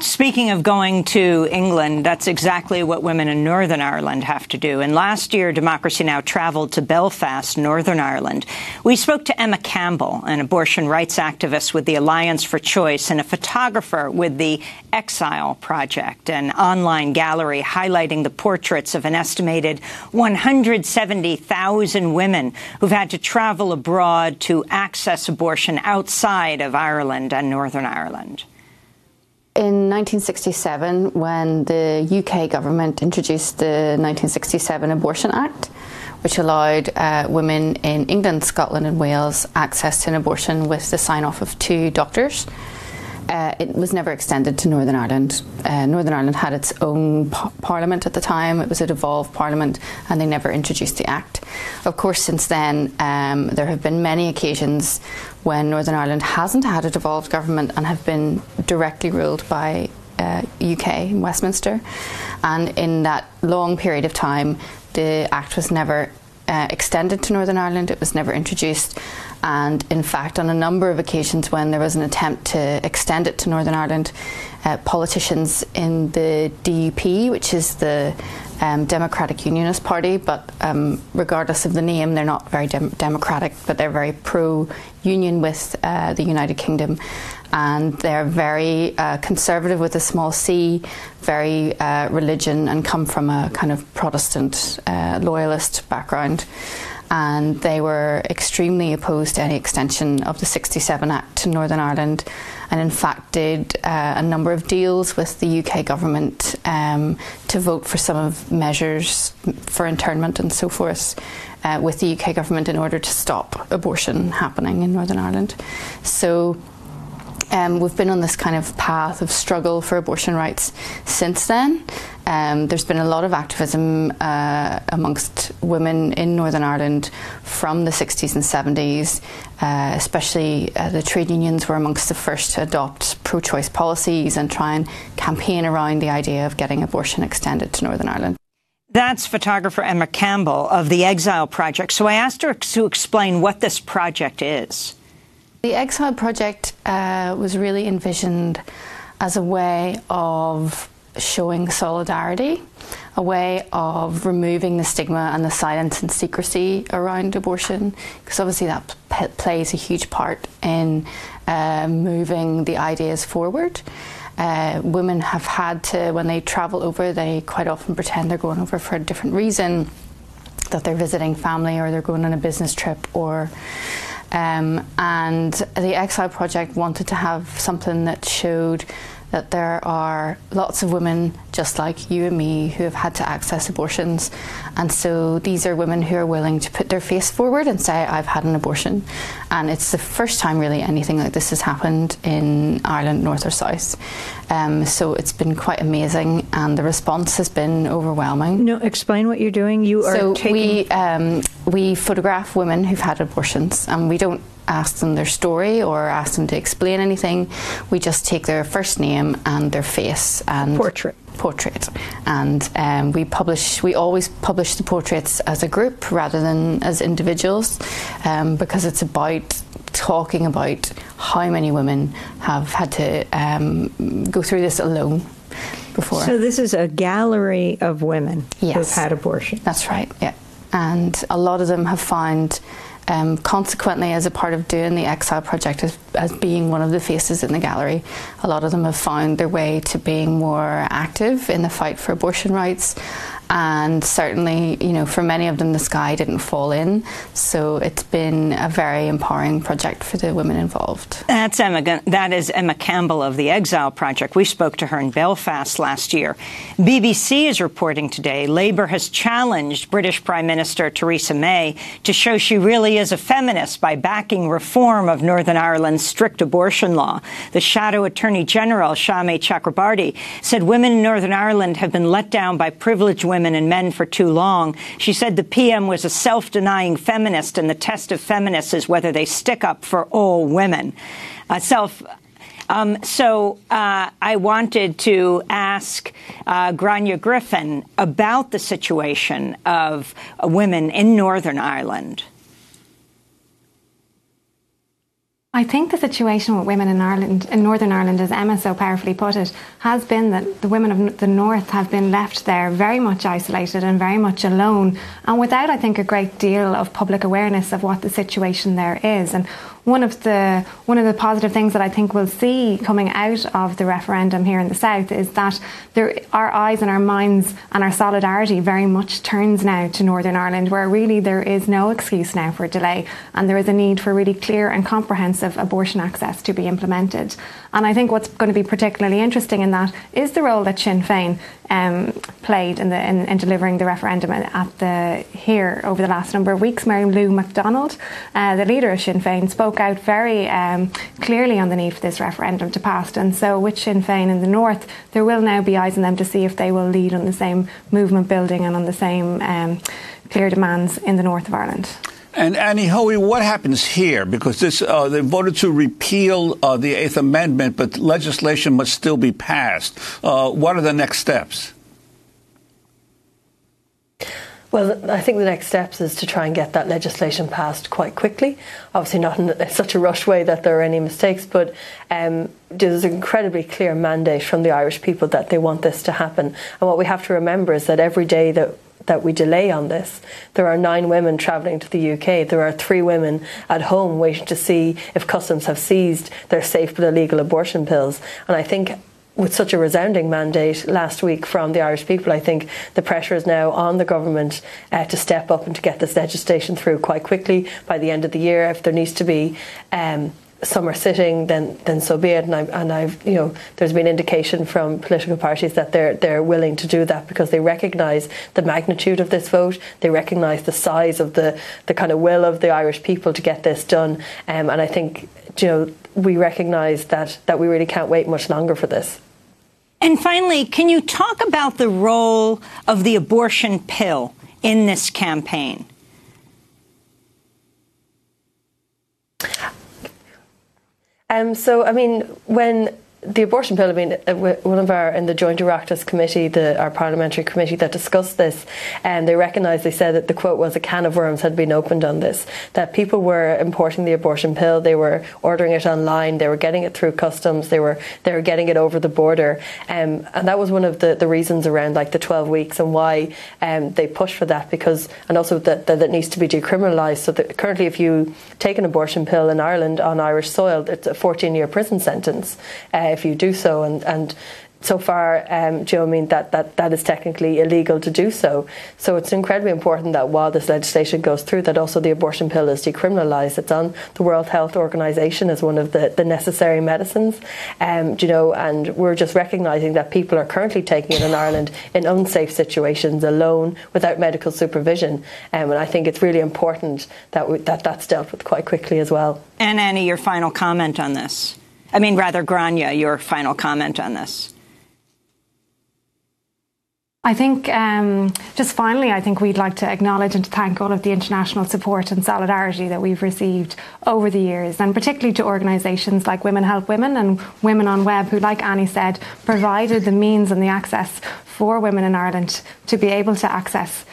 Speaking of going to England, that's exactly what women in Northern Ireland have to do. And last year, Democracy Now! Traveled to Belfast, Northern Ireland. We spoke to Emma Campbell, an abortion rights activist with the Alliance for Choice and a photographer with the Exile Project, an online gallery highlighting the portraits of an estimated 170,000 women who've had to travel abroad to access abortion outside of Ireland and Northern Ireland. In 1967, when the UK government introduced the 1967 Abortion Act, which allowed women in England, Scotland and Wales access to an abortion with the sign-off of 2 doctors, it was never extended to Northern Ireland. Northern Ireland had its own parliament at the time. It was a devolved parliament, and they never introduced the Act. Of course, since then, there have been many occasions when Northern Ireland hasn't had a devolved government and have been directly ruled by UK, Westminster. And in that long period of time, the Act was never extended to Northern Ireland. It was never introduced. And in fact, on a number of occasions when there was an attempt to extend it to Northern Ireland, politicians in the DUP, which is the Democratic Unionist Party, but regardless of the name, they're not very democratic, but they're very pro-union with the United Kingdom. And they're very conservative with a small c, very religion, and come from a kind of Protestant loyalist background. And they were extremely opposed to any extension of the 67 Act to Northern Ireland, and in fact did a number of deals with the UK government to vote for some of measures for internment and so forth with the UK government in order to stop abortion happening in Northern Ireland. So we've been on this kind of path of struggle for abortion rights since then. There's been a lot of activism amongst women in Northern Ireland from the 60s and 70s, especially the trade unions were amongst the first to adopt pro-choice policies and try and campaign around the idea of getting abortion extended to Northern Ireland. That's photographer Emma Campbell of the Exile Project. So I asked her to explain what this project is. The Exile Project was really envisioned as a way of showing solidarity, a way of removing the stigma and the silence and secrecy around abortion, because obviously that plays a huge part in moving the ideas forward. Women have had to, when they travel over, they quite often pretend they're going over for a different reason, that they're visiting family or they're going on a business trip, or and the Exile Project wanted to have something that showed that there are lots of women just like you and me who have had to access abortions, and so these are women who are willing to put their face forward and say, I've had an abortion. And it's the first time really anything like this has happened in Ireland, north or south. So it's been quite amazing, and the response has been overwhelming. No, explain what you're doing. You are we photograph women who've had abortions, and we don't ask them their story or ask them to explain anything. We just take their first name and their face and portrait, and we always publish the portraits as a group rather than as individuals, because it's about talking about how many women have had to go through this alone before. So this is a gallery of women who've had abortion. That's right, yeah. And a lot of them have found, consequently, as a part of doing the Exile Project as being one of the faces in the gallery, a lot of them have found their way to being more active in the fight for abortion rights. And certainly, you know, for many of them, the sky didn't fall in. So it's been a very empowering project for the women involved. That is Emma Campbell of the Exile Project. We spoke to her in Belfast last year. BBC is reporting today Labour has challenged British Prime Minister Theresa May to show she really is a feminist by backing reform of Northern Ireland's strict abortion law. The Shadow Attorney General, Shami Chakrabarti, said women in Northern Ireland have been let down by privileged women and men for too long. She said the PM was a self-denying feminist, and the test of feminists is whether they stick up for all women. So I wanted to ask Grania Griffin about the situation of women in Northern Ireland. I think the situation with women in Ireland, in Northern Ireland, as Emma so powerfully put it, has been that the women of the North have been left there very much isolated and very much alone, and without, I think, a great deal of public awareness of what the situation there is. And one of the positive things that I think we'll see coming out of the referendum here in the South is that our eyes and our minds and our solidarity very much turns now to Northern Ireland, where really there is no excuse now for delay, and there is a need for really clear and comprehensive abortion access to be implemented. And I think what's going to be particularly interesting in that is the role that Sinn Féin played in delivering the referendum here over the last number of weeks. Mary Lou McDonald, the leader of Sinn Féin, spoke out very clearly on the need for this referendum to pass. And so with Sinn Féin in the North, there will now be eyes on them to see if they will lead on the same movement building and on the same clear demands in the north of Ireland. And Annie Hoey, what happens here? Because they voted to repeal the Eighth Amendment, but legislation must still be passed. What are the next steps? Well, I think the next steps is to try and get that legislation passed quite quickly. Obviously not in such a rushed way that there are any mistakes, but there's an incredibly clear mandate from the Irish people that they want this to happen. And what we have to remember is that every day that we delay on this, there are 9 women travelling to the UK. There are 3 women at home waiting to see if customs have seized their safe but illegal abortion pills. And I think with such a resounding mandate last week from the Irish people, I think the pressure is now on the government to step up and to get this legislation through quite quickly by the end of the year. If there needs to be summer sitting, then so be it. And I've there's been indication from political parties that they're willing to do that because they recognise the magnitude of this vote. They recognise the size of the kind of will of the Irish people to get this done. And I think we recognise that we really can't wait much longer for this. And finally, can you talk about the role of the abortion pill in this campaign? When the abortion pill, one of in the Joint Oireachtas Committee, our parliamentary committee that discussed this, and they said that the quote was a can of worms had been opened on this, that people were importing the abortion pill, they were ordering it online, they were getting it through customs, they were getting it over the border, and that was one of the reasons around the 12 weeks and why they pushed for that, because, and also that it needs to be decriminalised. So that currently if you take an abortion pill in Ireland on Irish soil, it's a 14-year prison sentence if you do so, and so far, that is technically illegal to do so. So it's incredibly important that while this legislation goes through, that also the abortion pill is decriminalised. It's on the World Health Organization as one of the necessary medicines, and we're just recognising that people are currently taking it in Ireland in unsafe situations, alone, without medical supervision, and I think it's really important that that's dealt with quite quickly as well. And Annie, your final comment on this? Grania, your final comment on this? I think, just finally, I think we'd like to acknowledge and to thank all of the international support and solidarity that we've received over the years, and particularly to organisations like Women Help Women and Women on Web, who, like Annie said, provided the means and the access for women in Ireland to be able to access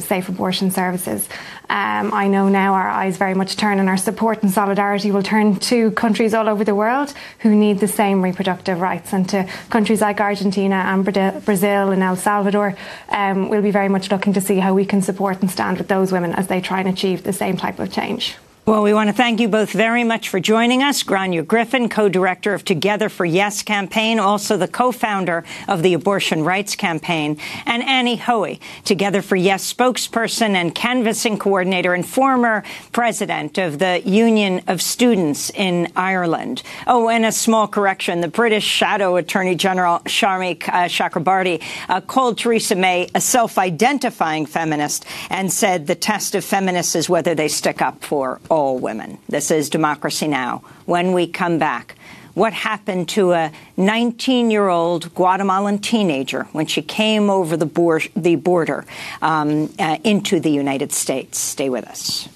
safe abortion services. I know now our eyes very much turn, and our support and solidarity will turn to countries all over the world who need the same reproductive rights, and to countries like Argentina and Brazil and El Salvador. We'll be very much looking to see how we can support and stand with those women as they try and achieve the same type of change. Well, we want to thank you both very much for joining us. Grania Griffin, co-director of Together for Yes campaign, also the co-founder of the Abortion Rights Campaign, and Annie Hoey, Together for Yes spokesperson and canvassing coordinator and former president of the Union of Students in Ireland. Oh, and a small correction. The British Shadow Attorney General Sharmik Chakrabarti called Theresa May a self-identifying feminist and said the test of feminists is whether they stick up for all women. This is Democracy Now! When we come back, what happened to a 19-year-old Guatemalan teenager when she came over the border into the United States? Stay with us.